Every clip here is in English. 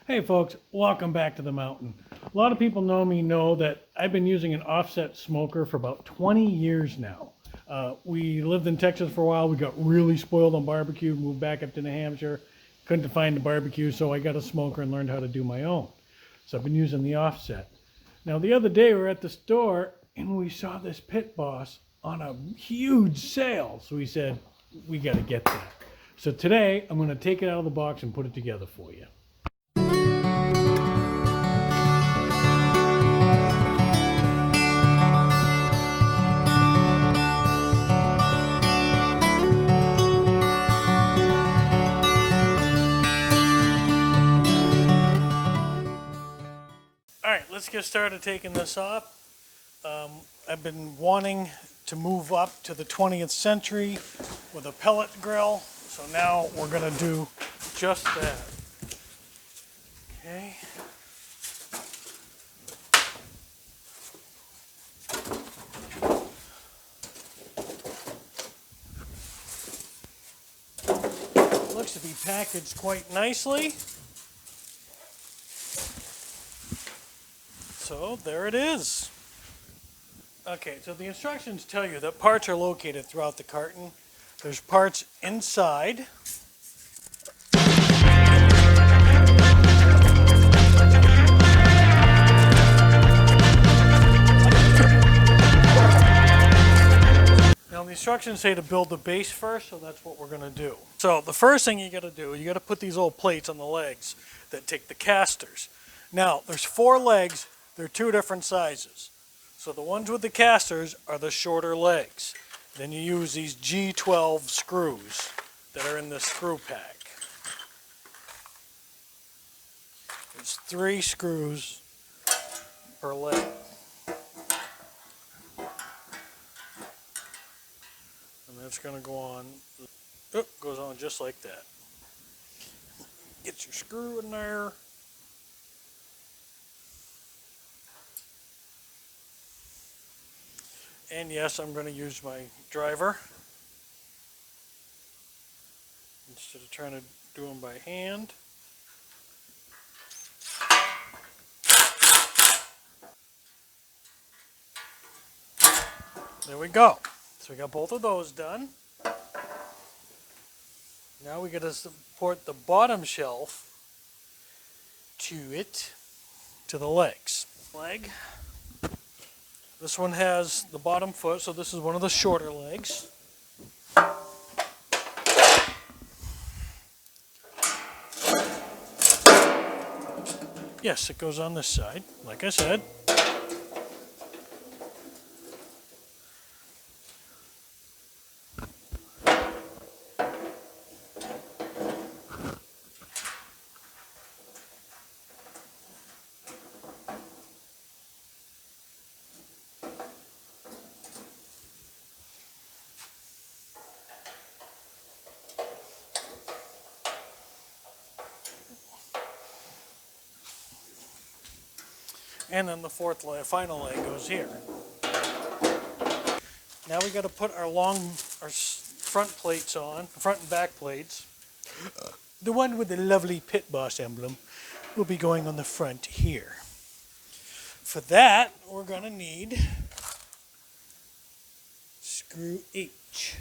Hey folks, welcome back to the mountain. A lot of people know that I've been using an offset smoker for about 20 years now. We lived in Texas for a while. We got really spoiled on barbecue, moved back up to New Hampshire. Couldn't find the barbecue, so I got a smoker and learned how to do my own. So I've been using the offset. Now the other day we were at the store and we saw this Pit Boss on a huge sale. So we said, we got to get that. So today I'm going to take it out of the box and put it together for you. Alright, let's get started taking this off. I've been wanting to move up to the 20th century with a pellet grill, so now we're going to do just that. Okay. Looks to be packaged quite nicely. So there it is. Okay, so the instructions tell you that parts are located throughout the carton. There's parts inside. Now the instructions say to build the base first, so that's what we're going to do. So the first thing you got to do, you got to put these little plates on the legs that take the casters. Now there's 4 legs. They're 2 different sizes. So the ones with the casters are the shorter legs. Then you use these G12 screws that are in this screw pack. There's 3 screws per leg. And that's going to go on. Oh, goes on just like that. Get your screw in there. And yes, I'm going to use my driver instead of trying to do them by hand. There we go. So we got both of those done. Now we got to support the bottom shelf to the legs. Leg. This one has the bottom foot, so this is one of the shorter legs. Yes, it goes on this side, like I said. And then the fourth leg, final leg goes here. Now we got to put our front plates on, front and back plates. The one with the lovely Pit Boss emblem will be going on the front here. For that, we're going to need screw H.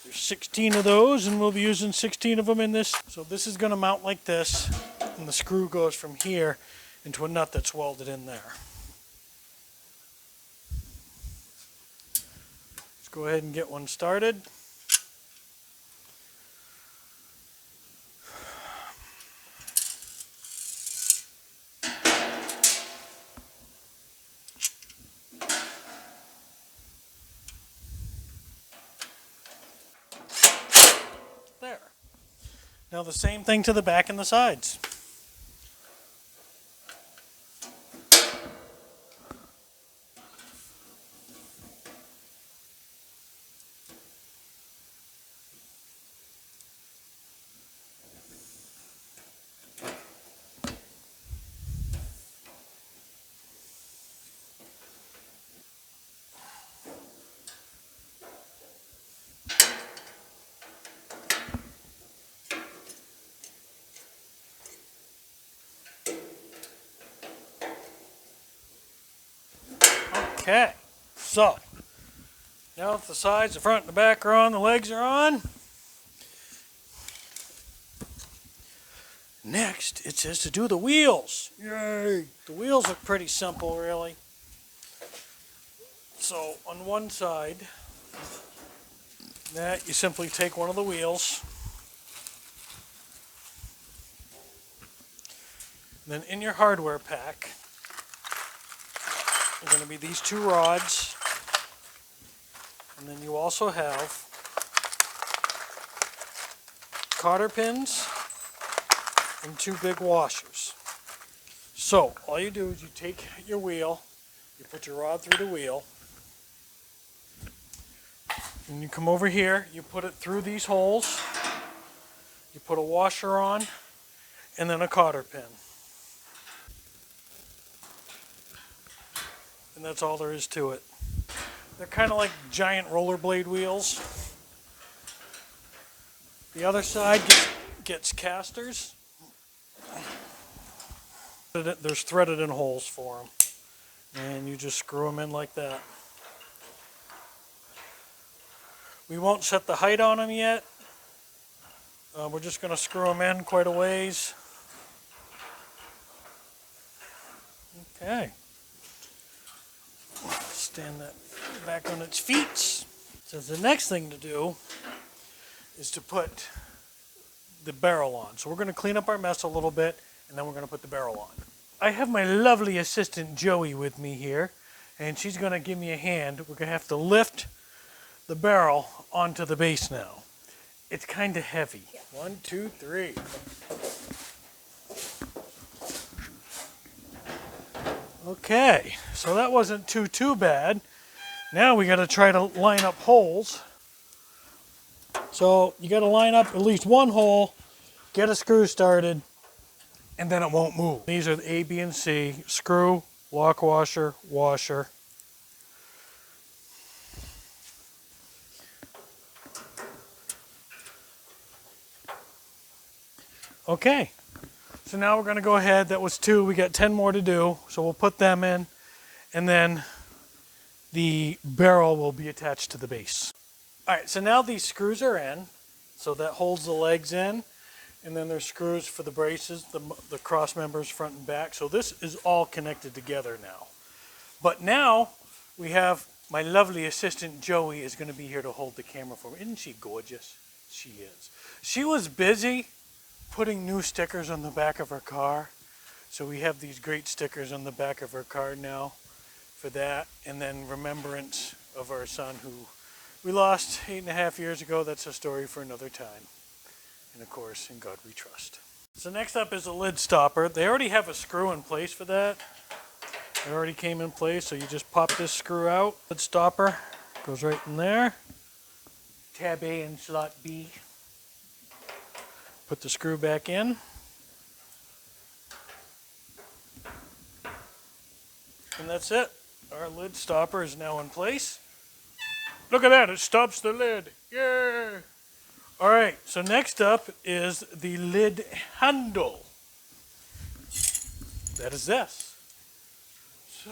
There's 16 of those, and we'll be using 16 of them in this. So this is going to mount like this, and the screw goes from here into a nut that's welded in there. Let's go ahead and get one started. There. Now the same thing to the back and the sides. Okay, so now that the sides, the front, and the back are on, the legs are on. Next, it says to do the wheels. Yay! The wheels look pretty simple, really. So on one side, that you simply take one of the wheels. Then in your hardware pack, are going to be these two rods. And then you also have cotter pins and two big washers. So all you do is you take your wheel, you put your rod through the wheel, and you come over here, you put it through these holes, you put a washer on, and then a cotter pin. And that's all there is to it. They're kind of like giant rollerblade wheels. The other side gets casters. There's threaded in holes for them. And you just screw them in like that. We won't set the height on them yet. We're just going to screw them in quite a ways. Okay. Stand that back on its feet. So the next thing to do is to put the barrel on. So we're going to clean up our mess a little bit, and then we're going to put the barrel on. I have my lovely assistant Joey with me here, and she's going to give me a hand. We're going to have to lift the barrel onto the base now. It's kind of heavy. 1, 2, 3. Okay, so that wasn't too bad. Now we got to try to line up holes. So you got to line up at least one hole, get a screw started, and then it won't move. These are the A, B, and C. Screw, lock washer, washer. Okay, so now we're going to go ahead. That was 2. We got 10 more to do. So we'll put them in, and then the barrel will be attached to the base. All right, so now these screws are in. So that holds the legs in. And then there's screws for the braces, the cross members front and back. So this is all connected together now. But now we have my lovely assistant Joey is going to be here to hold the camera for me. Isn't she gorgeous? She is. She was busy putting new stickers on the back of her car. So we have these great stickers on the back of her car now for that. And then remembrance of our son who we lost 8.5 years ago. That's a story for another time. And of course, in God we trust. So next up is a lid stopper. They already have a screw in place for that. It already came in place, so you just pop this screw out. Lid stopper goes right in there. Tab A and slot B. Put the screw back in. And that's it. Our lid stopper is now in place. Look at that, it stops the lid. Yeah! All right, so next up is the lid handle. That is this. So,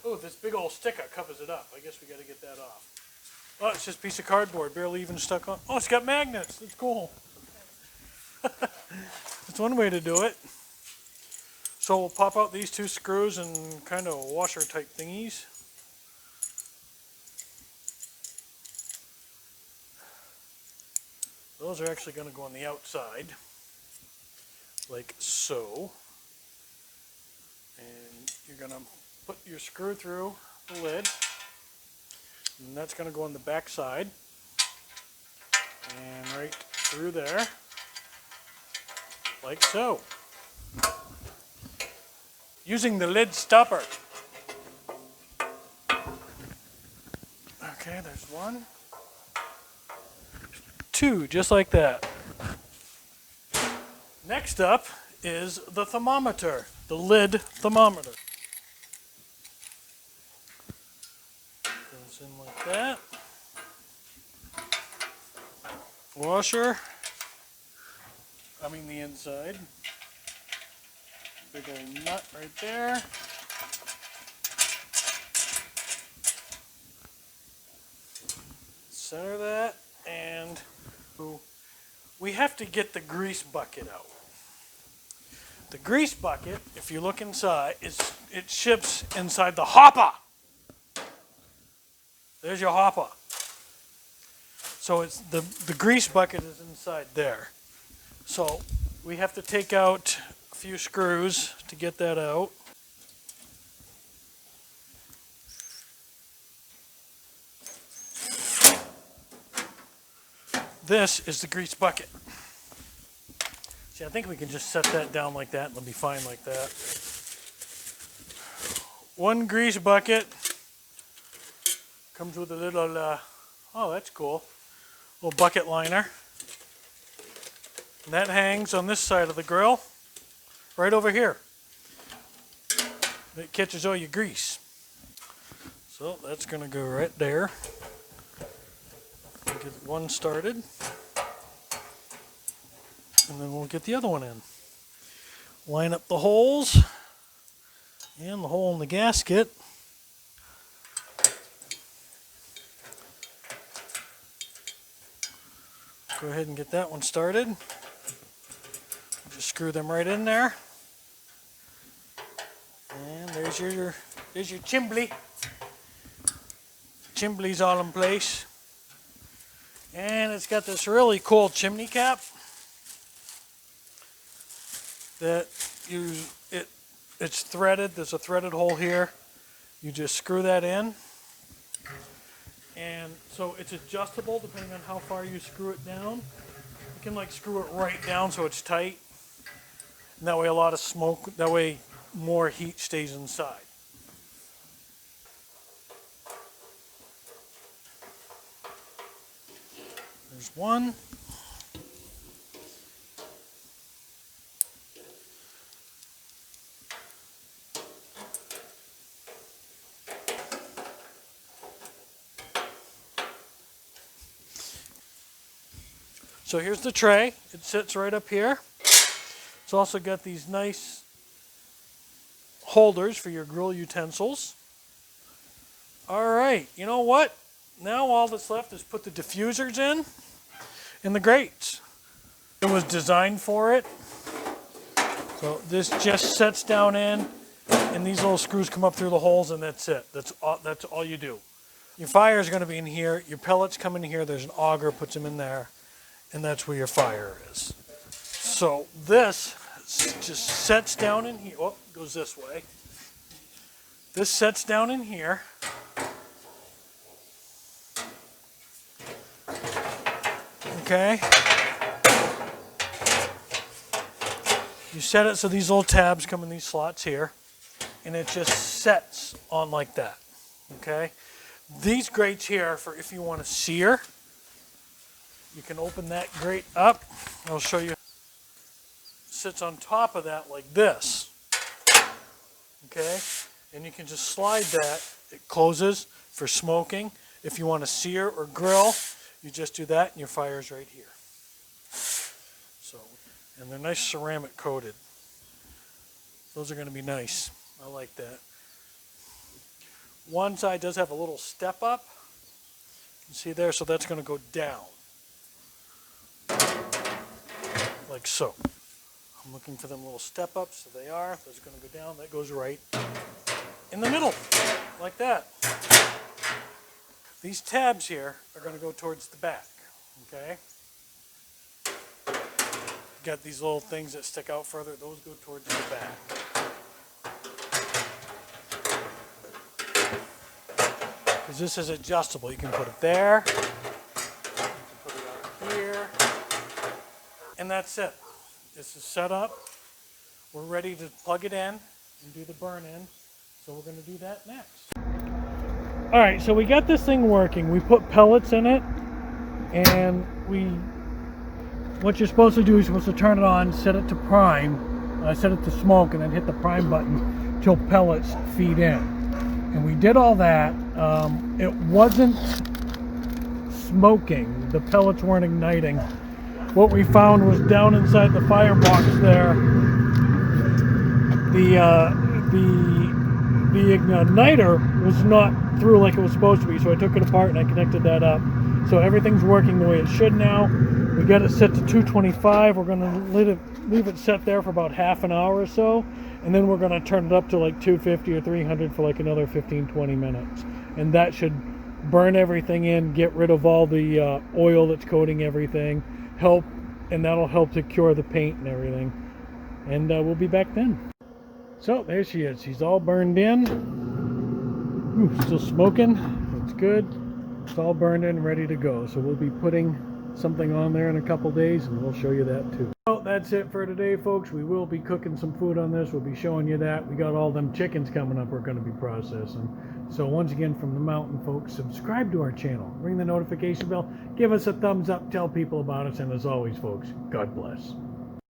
oh, this big old sticker covers it up. I guess we got to get that off. Oh, it's just a piece of cardboard, barely even stuck on. Oh, it's got magnets. That's cool. That's one way to do it. So we'll pop out these 2 screws and kind of washer type thingies. Those are actually going to go on the outside, like so. And you're going to put your screw through the lid, and that's going to go on the back side, and right through there, like so. Using the lid stopper. Okay, there's 1. 2, just like that. Next up is the thermometer, the lid thermometer. Goes in like that. Washer, the inside. Big old nut right there. center that, and we have to get the grease bucket out. The grease bucket, if you look inside, it ships inside the hopper. There's your hopper. So it's the grease bucket is inside there. So we have to take out a few screws to get that out. This is the grease bucket. See, I think we can just set that down like that and it'll be fine like that. One grease bucket comes with a little, oh, that's cool, little bucket liner. And that hangs on this side of the grill, right over here. It catches all your grease. So that's going to go right there. Get one started, and then we'll get the other one in. Line up the holes and the hole in the gasket. Go ahead and get that one started. Just screw them right in there. And there's your chimney. Chimney's all in place. And it's got this really cool chimney cap that it's threaded. There's a threaded hole here. You just screw that in. And so it's adjustable depending on how far you screw it down. You can like screw it right down so it's tight. And that way a lot of smoke, that way more heat stays inside. There's one. So here's the tray. It sits right up here. It's also got these nice holders for your grill utensils. All right, you know what? Now all that's left is put the diffusers in the grates. It was designed for it. So this just sets down in, and these little screws come up through the holes, and that's it. That's all you do. Your fire is going to be in here. Your pellets come in here. There's an auger, puts them in there, and that's where your fire is. So this just sets down in here. Oh, goes this way. This sets down in here. Okay. You set it so these little tabs come in these slots here, and it just sets on like that. Okay. These grates here are for if you want to sear. You can open that grate up. I'll show you. It sits on top of that like this. Okay. And you can just slide that. It closes for smoking. If you want to sear or grill, you just do that and your fire's right here. So, and they're nice ceramic coated. Those are going to be nice. I like that. One side does have a little step up. You see there? So that's going to go down. Like so. I'm looking for them little step ups. So they are. That's going to go down. That goes right in the middle. Like that. These tabs here are going to go towards the back, okay? Got these little things that stick out further. Those go towards the back. Because this is adjustable. You can put it there. You can put it out here. And that's it. This is set up. We're ready to plug it in and do the burn in. So we're going to do that next. All right, so we got this thing working. We put pellets in it, and what you're supposed to do is you're supposed to turn it on, set it to prime, set it to smoke, and then hit the prime button till pellets feed in. And we did all that. It wasn't smoking. The pellets weren't igniting. What we found was down inside the firebox there, the igniter was not through like it was supposed to be, so I took it apart and I connected that up. So everything's working the way it should now. We got it set to 225. We're going to leave it set there for about half an hour or so, and then we're going to turn it up to like 250 or 300 for like another 15-20 minutes, and that should burn everything in, get rid of all the oil that's coating everything, and that'll help to cure the paint and everything. And we'll be back then. So there she is. She's all burned in. Ooh, still smoking. It's good. It's all burned in, ready to go. So we'll be putting something on there in a couple days, and we'll show you that too. So that's it for today, folks. We will be cooking some food on this. We'll be showing you that. We got all them chickens coming up we're going to be processing. So once again, from the mountain, folks, subscribe to our channel, ring the notification bell, give us a thumbs up, tell people about us, and as always, folks, God bless.